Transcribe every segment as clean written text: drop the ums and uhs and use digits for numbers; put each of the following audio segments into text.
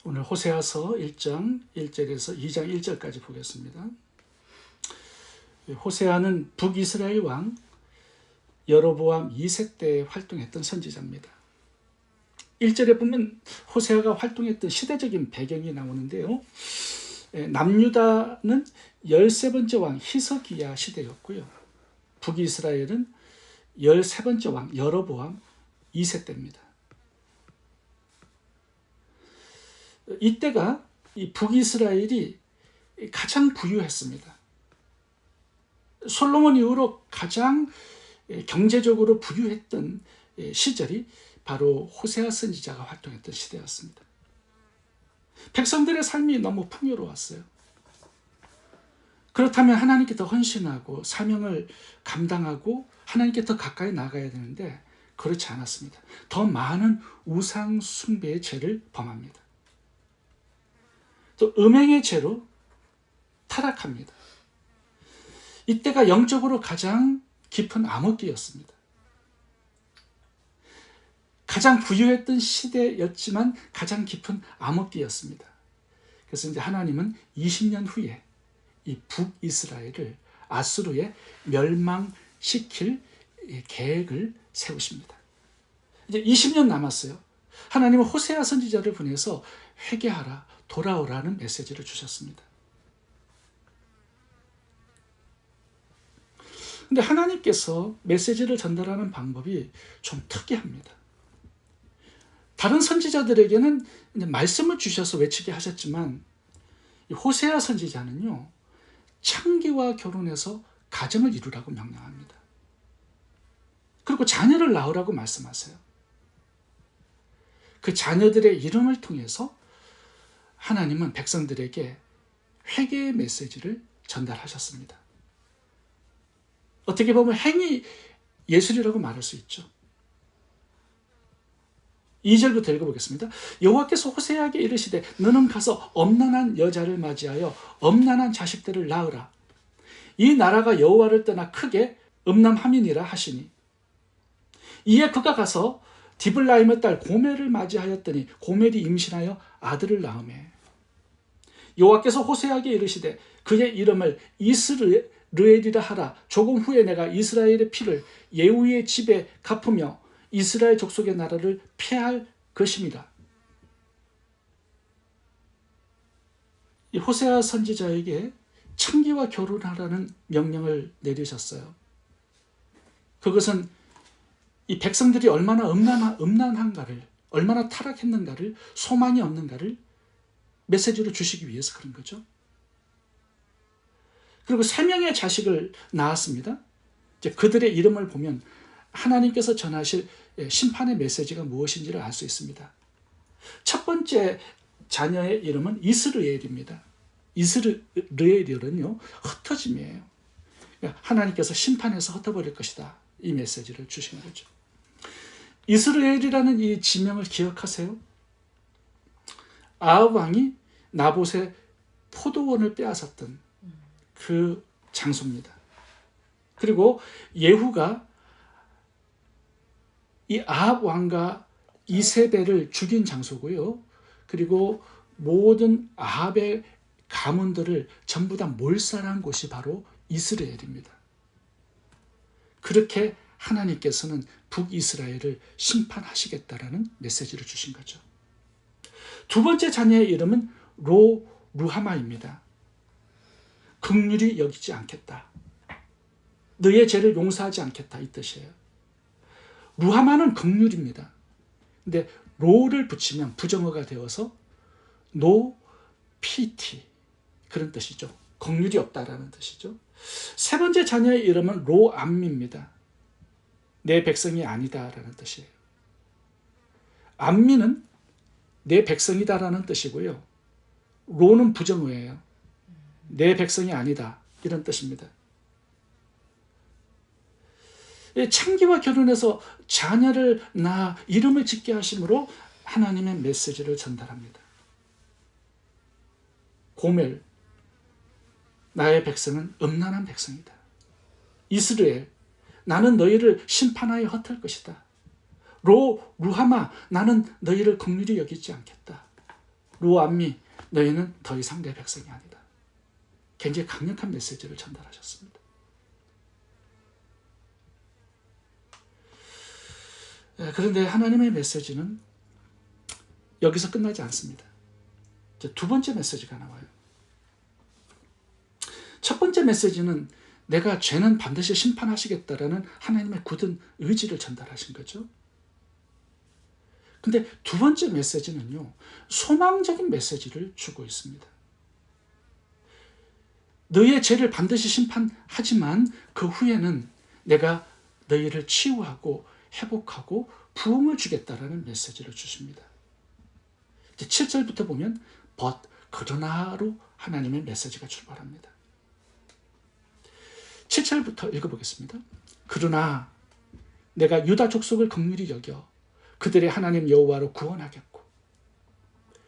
오늘 호세아서 1장 1절에서 2장 1절까지 보겠습니다. 호세아는 북이스라엘 왕 여로보암 2세 때 활동했던 선지자입니다. 1절에 보면 호세아가 활동했던 시대적인 배경이 나오는데요. 남유다는 13번째 왕 히스기야 시대였고요. 북이스라엘은 13번째 왕 여로보암 2세 때입니다. 이때가 이 북이스라엘이 가장 부유했습니다. 솔로몬 이후로 가장 경제적으로 부유했던 시절이 바로 호세아 선지자가 활동했던 시대였습니다. 백성들의 삶이 너무 풍요로웠어요. 그렇다면 하나님께 더 헌신하고 사명을 감당하고 하나님께 더 가까이 나가야 되는데 그렇지 않았습니다. 더 많은 우상 숭배의 죄를 범합니다. 또 음행의 죄로 타락합니다. 이때가 영적으로 가장 깊은 암흑기였습니다. 가장 부유했던 시대였지만 가장 깊은 암흑기였습니다. 그래서 이제 하나님은 20년 후에 이 북이스라엘을 아수르에 멸망시킬 계획을 세우십니다. 이제 20년 남았어요. 하나님은 호세아 선지자를 보내서 회개하라, 돌아오라는 메시지를 주셨습니다. 근데 하나님께서 메시지를 전달하는 방법이 좀 특이합니다. 다른 선지자들에게는 이제 말씀을 주셔서 외치게 하셨지만 호세아 선지자는요, 창기와 결혼해서 가정을 이루라고 명령합니다. 그리고 자녀를 낳으라고 말씀하세요. 그 자녀들의 이름을 통해서 하나님은 백성들에게 회개의 메시지를 전달하셨습니다. 어떻게 보면 행위 예술이라고 말할 수 있죠. 2절부터 읽어보겠습니다. 여호와께서 호세아에게 이르시되 너는 가서 엄난한 여자를 맞이하여 엄난한 자식들을 낳으라. 이 나라가 여호와를 떠나 크게 음란함이니라 하시니 이에 그가 가서 디블라임의 딸 고멜을 맞이하였더니 고멜이 임신하여 아들을 낳으매 여호와께서 호세아에게 이르시되 그의 이름을 이스르엘이라 하라. 조금 후에 내가 이스라엘의 피를 예후의 집에 갚으며 이스라엘 족속의 나라를 폐할 것입니다. 이 호세아 선지자에게 창기와 결혼하라는 명령을 내리셨어요. 그것은 이 백성들이 얼마나 음란한가를, 얼마나 타락했는가를, 소망이 없는가를 메시지로 주시기 위해서 그런 거죠. 그리고 3명의 자식을 낳았습니다. 이제 그들의 이름을 보면 하나님께서 전하실 심판의 메시지가 무엇인지를 알 수 있습니다. 첫 번째 자녀의 이름은 이스르엘입니다. 이스르엘은요, 흩어짐이에요. 하나님께서 심판해서 흩어버릴 것이다. 이 메시지를 주신 거죠. 이스라엘이라는 이 지명을 기억하세요? 아합 왕이 나봇의 포도원을 빼앗았던 그 장소입니다. 그리고 예후가 이 아합 왕과 이세벨을 죽인 장소고요. 그리고 모든 아합의 가문들을 전부 다 몰살한 곳이 바로 이스라엘입니다. 그렇게 하나님께서는 북이스라엘을 심판하시겠다라는 메시지를 주신 거죠. 두 번째 자녀의 이름은 루하마입니다. 긍휼히 여기지 않겠다. 너의 죄를 용서하지 않겠다, 이 뜻이에요. 루하마는 긍휼입니다. 근데 로를 붙이면 부정어가 되어서 노 피티, 그런 뜻이죠. 긍휼이 없다라는 뜻이죠. 세 번째 자녀의 이름은 로암미입니다. 내 백성이 아니다라는 뜻이에요. 암미는 내 백성이다라는 뜻이고요. 로는 부정어예요. 내 백성이 아니다, 이런 뜻입니다. 창기와 결혼해서 자녀를 낳아 이름을 짓게 하심으로 하나님의 메시지를 전달합니다. 고멜, 나의 백성은 음란한 백성이다. 이스라엘, 나는 너희를 심판하여 흩을 것이다. 루하마, 나는 너희를 긍휼히 여기지 않겠다. 루암미, 너희는 더 이상 내 백성이 아니다. 굉장히 강력한 메시지를 전달하셨습니다. 그런데 하나님의 메시지는 여기서 끝나지 않습니다. 이제 두 번째 메시지가 나와요. 첫 번째 메시지는 내가 죄는 반드시 심판하시겠다라는 하나님의 굳은 의지를 전달하신 거죠. 근데 두 번째 메시지는요, 소망적인 메시지를 주고 있습니다. 너희의 죄를 반드시 심판하지만 그 후에는 내가 너희를 치유하고 회복하고 부흥을 주겠다라는 메시지를 주십니다. 이제 7절부터 보면 but, 그러나로 하나님의 메시지가 출발합니다. 7절부터 읽어보겠습니다. 그러나 내가 유다 족속을 긍휼히 여겨 그들의 하나님 여호와로 구원하겠고.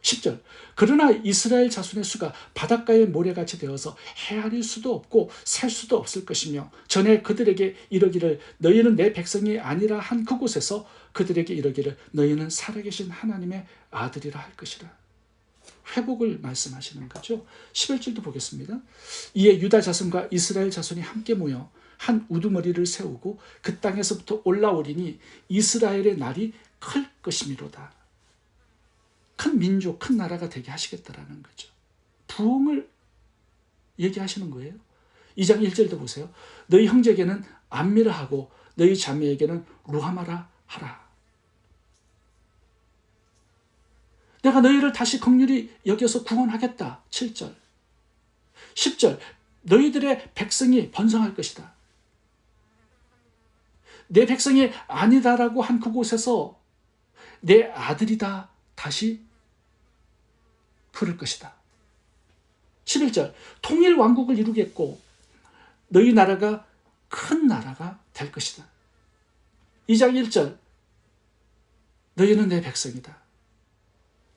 10절 그러나 이스라엘 자손의 수가 바닷가의 모래같이 되어서 헤아릴 수도 없고 셀 수도 없을 것이며 전에 그들에게 이르기를 너희는 내 백성이 아니라 한 그곳에서 그들에게 이르기를 너희는 살아계신 하나님의 아들이라 할 것이라. 회복을 말씀하시는 거죠. 11절도 보겠습니다. 이에 유다 자손과 이스라엘 자손이 함께 모여 한 우두머리를 세우고 그 땅에서부터 올라오리니 이스라엘의 날이 클 것이미로다. 큰 민족, 큰 나라가 되게 하시겠다라는 거죠. 부흥을 얘기하시는 거예요. 2장 1절도 보세요. 너희 형제에게는 암미라 하고 너희 자매에게는 루하마라 하라. 내가 너희를 다시 긍휼히 여겨서 구원하겠다. 7절. 10절. 너희들의 백성이 번성할 것이다. 내 백성이 아니다라고 한 그곳에서 내 아들이다 다시 부를 것이다. 11절. 통일 왕국을 이루겠고 너희 나라가 큰 나라가 될 것이다. 2장 1절. 너희는 내 백성이다.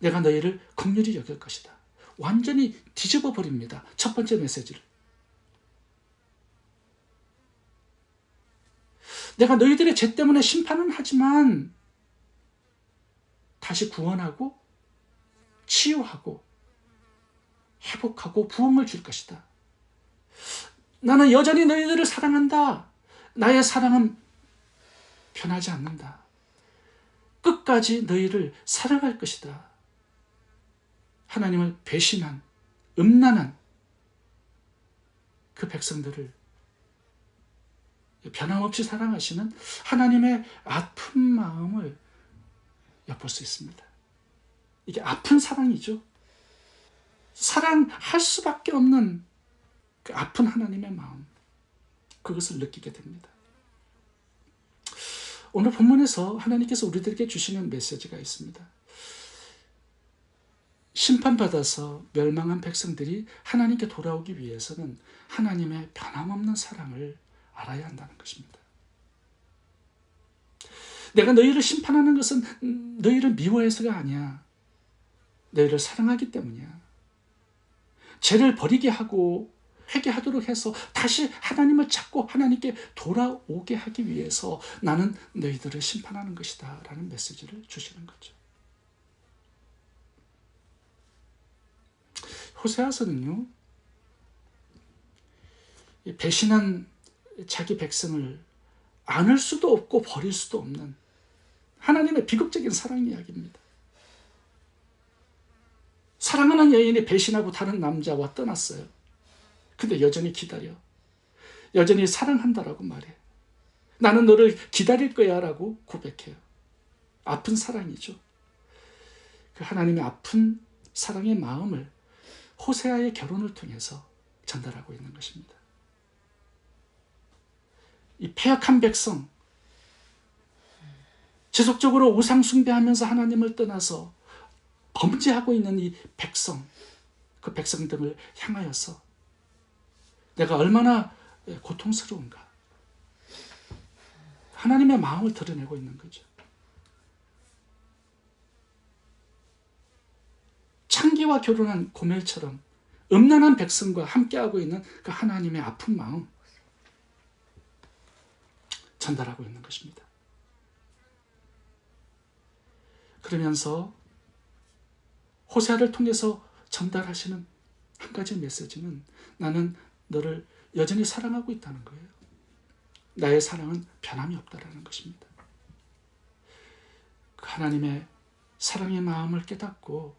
내가 너희를 긍휼히 여길 것이다. 완전히 뒤집어 버립니다. 첫 번째 메시지를. 내가 너희들의 죄 때문에 심판은 하지만 다시 구원하고 치유하고 회복하고 부흥을 줄 것이다. 나는 여전히 너희들을 사랑한다. 나의 사랑은 변하지 않는다. 끝까지 너희를 사랑할 것이다. 하나님을 배신한, 음란한 그 백성들을 변함없이 사랑하시는 하나님의 아픈 마음을 엿볼 수 있습니다. 이게 아픈 사랑이죠. 사랑할 수밖에 없는 그 아픈 하나님의 마음, 그것을 느끼게 됩니다. 오늘 본문에서 하나님께서 우리들에게 주시는 메시지가 있습니다. 심판받아서 멸망한 백성들이 하나님께 돌아오기 위해서는 하나님의 변함없는 사랑을 알아야 한다는 것입니다. 내가 너희를 심판하는 것은 너희를 미워해서가 아니야. 너희를 사랑하기 때문이야. 죄를 버리게 하고 회개하도록 해서 다시 하나님을 찾고 하나님께 돌아오게 하기 위해서 나는 너희들을 심판하는 것이다 라는 메시지를 주시는 거죠. 호세아서는요, 배신한 자기 백성을 안을 수도 없고 버릴 수도 없는 하나님의 비극적인 사랑 이야기입니다. 사랑하는 여인이 배신하고 다른 남자와 떠났어요. 근데 여전히 기다려. 여전히 사랑한다라고 말해. 나는 너를 기다릴 거야 라고 고백해요. 아픈 사랑이죠. 그 하나님의 아픈 사랑의 마음을 호세아의 결혼을 통해서 전달하고 있는 것입니다. 이 패역한 백성, 지속적으로 우상 숭배하면서 하나님을 떠나서 범죄하고 있는 이 백성, 그 백성들을 향하여서 내가 얼마나 고통스러운가, 하나님의 마음을 드러내고 있는 거죠. 창기와 결혼한 고멜처럼 음란한 백성과 함께하고 있는 그 하나님의 아픈 마음 전달하고 있는 것입니다. 그러면서 호세아를 통해서 전달하시는 한 가지 메시지는 나는 너를 여전히 사랑하고 있다는 거예요. 나의 사랑은 변함이 없다라는 것입니다. 하나님의 사랑의 마음을 깨닫고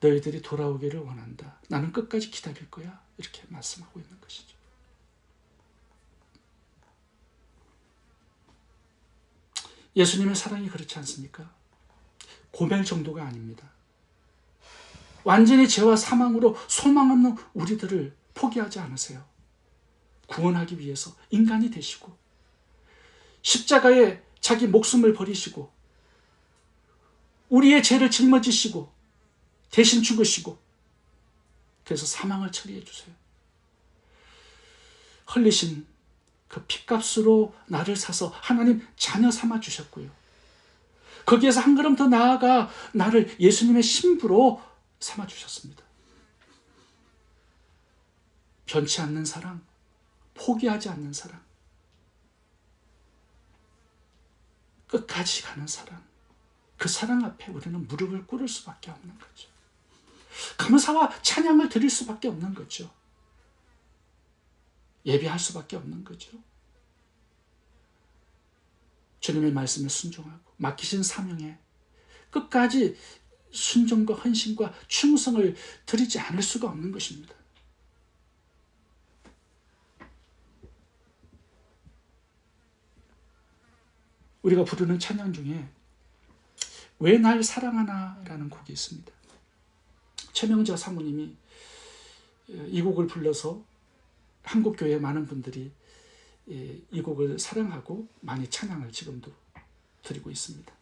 너희들이 돌아오기를 원한다. 나는 끝까지 기다릴 거야. 이렇게 말씀하고 있는 것이죠. 예수님의 사랑이 그렇지 않습니까? 고멜 정도가 아닙니다. 완전히 죄와 사망으로 소망 없는 우리들을 포기하지 않으세요. 구원하기 위해서 인간이 되시고 십자가에 자기 목숨을 버리시고 우리의 죄를 짊어지시고 대신 죽으시고 그래서 사망을 처리해 주세요. 흘리신 그 핏값으로 나를 사서 하나님 자녀 삼아 주셨고요. 거기에서 한 걸음 더 나아가 나를 예수님의 신부로 삼아 주셨습니다. 변치 않는 사랑, 포기하지 않는 사랑, 끝까지 가는 사랑, 그 사랑 앞에 우리는 무릎을 꿇을 수밖에 없는 거죠. 감사와 찬양을 드릴 수밖에 없는 거죠. 예배할 수밖에 없는 거죠. 주님의 말씀에 순종하고 맡기신 사명에 끝까지 순종과 헌신과 충성을 드리지 않을 수가 없는 것입니다. 우리가 부르는 찬양 중에 왜 날 사랑하나 라는 곡이 있습니다. 최명자 사모님이 이 곡을 불러서 한국교회 많은 분들이 이 곡을 사랑하고 많이 찬양을 지금도 드리고 있습니다.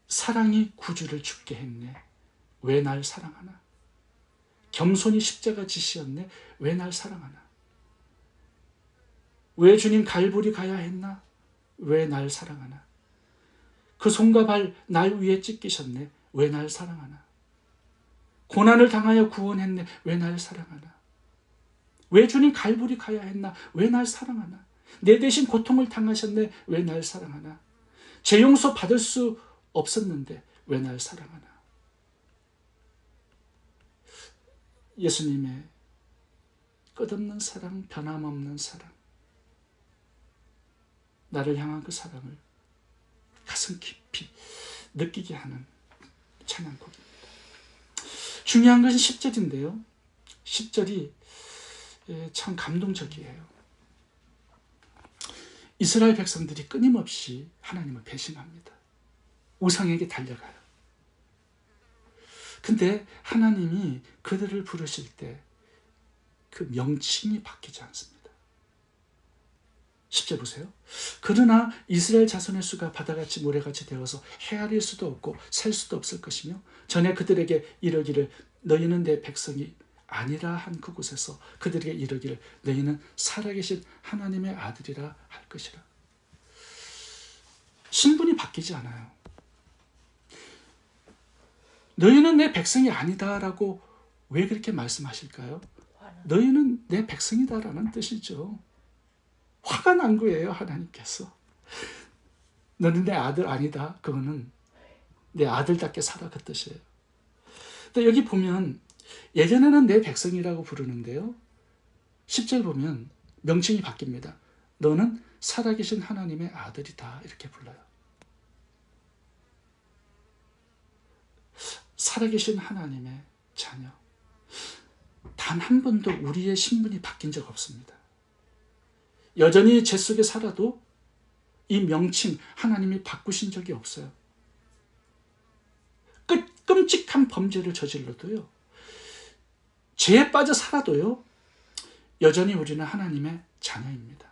사랑이 구주를 죽게 했네. 왜 날 사랑하나. 겸손히 십자가 지시었네. 왜 날 사랑하나. 왜 주님 갈보리 가야 했나. 왜 날 사랑하나. 그 손과 발 날 위에 찢기셨네. 왜 날 사랑하나. 고난을 당하여 구원했네. 왜 날 사랑하나. 왜 주님 갈보리 가야 했나. 왜 날 사랑하나. 내 대신 고통을 당하셨네. 왜 날 사랑하나. 제 용서 받을 수 없었는데 왜 날 사랑하나. 예수님의 끝없는 사랑, 변함없는 사랑, 나를 향한 그 사랑을 가슴 깊이 느끼게 하는 찬양곡입니다. 중요한 것은 10절인데요. 10절이 참 감동적이에요. 이스라엘 백성들이 끊임없이 하나님을 배신합니다. 우상에게 달려가요. 근데 하나님이 그들을 부르실 때 그 명칭이 바뀌지 않습니다. 10절 보세요. 그러나 이스라엘 자손의 수가 바다같이 모래같이 되어서 헤아릴 수도 없고 셀 수도 없을 것이며 전에 그들에게 이르기를 너희는 내 백성이 아니라 한 그곳에서 그들에게 이르기를 너희는 살아계신 하나님의 아들이라 할 것이라. 신분이 바뀌지 않아요. 너희는 내 백성이 아니다라고 왜 그렇게 말씀하실까요? 너희는 내 백성이다라는 뜻이죠. 화가 난 거예요, 하나님께서. 너는 내 아들 아니다. 그거는 내 아들답게 살아 그 뜻이에요. 근데 여기 보면 예전에는 내 백성이라고 부르는데요. 10절 보면 명칭이 바뀝니다. 너는 살아계신 하나님의 아들이다. 이렇게 불러요. 살아계신 하나님의 자녀. 단 한 번도 우리의 신분이 바뀐 적 없습니다. 여전히 죄 속에 살아도 이 명칭 하나님이 바꾸신 적이 없어요. 끔찍한 범죄를 저질러도요. 죄에 빠져 살아도요. 여전히 우리는 하나님의 자녀입니다.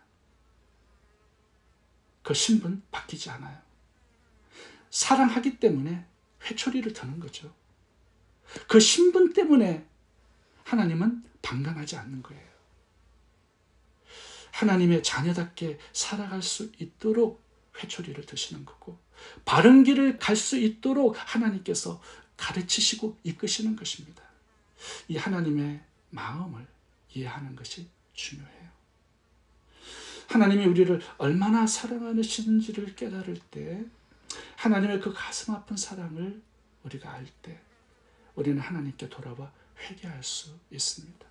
그 신분 바뀌지 않아요. 사랑하기 때문에 회초리를 드는 거죠. 그 신분 때문에 하나님은 방관하지 않는 거예요. 하나님의 자녀답게 살아갈 수 있도록 회초리를 드시는 거고 바른 길을 갈 수 있도록 하나님께서 가르치시고 이끄시는 것입니다. 이 하나님의 마음을 이해하는 것이 중요해요. 하나님이 우리를 얼마나 사랑하시는지를 깨달을 때 하나님의 그 가슴 아픈 사랑을 우리가 알 때 우리는 하나님께 돌아와 회개할 수 있습니다.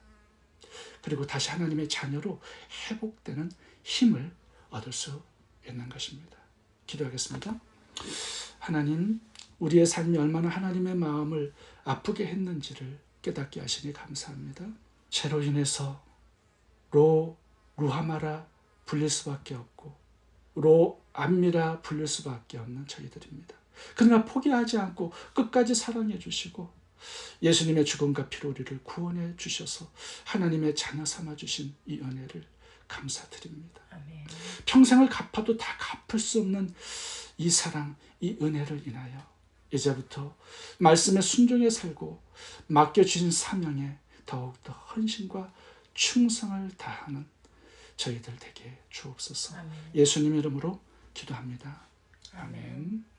그리고 다시 하나님의 자녀로 회복되는 힘을 얻을 수 있는 것입니다. 기도하겠습니다. 하나님, 우리의 삶이 얼마나 하나님의 마음을 아프게 했는지를 깨닫게 하시니 감사합니다. 죄로 인해서 루하마라 불릴 수밖에 없고 암미라 불릴 수밖에 없는 저희들입니다. 그러나 포기하지 않고 끝까지 사랑해 주시고 예수님의 죽음과 피로 우리를 구원해 주셔서 하나님의 자녀 삼아 주신 이 은혜를 감사드립니다. 아멘. 평생을 갚아도 다 갚을 수 없는 이 사랑, 이 은혜를 인하여 이제부터 말씀에 순종해 살고 맡겨주신 사명에 더욱더 헌신과 충성을 다하는 저희들 되게 주옵소서. 아멘. 예수님 이름으로 기도합니다. 아멘.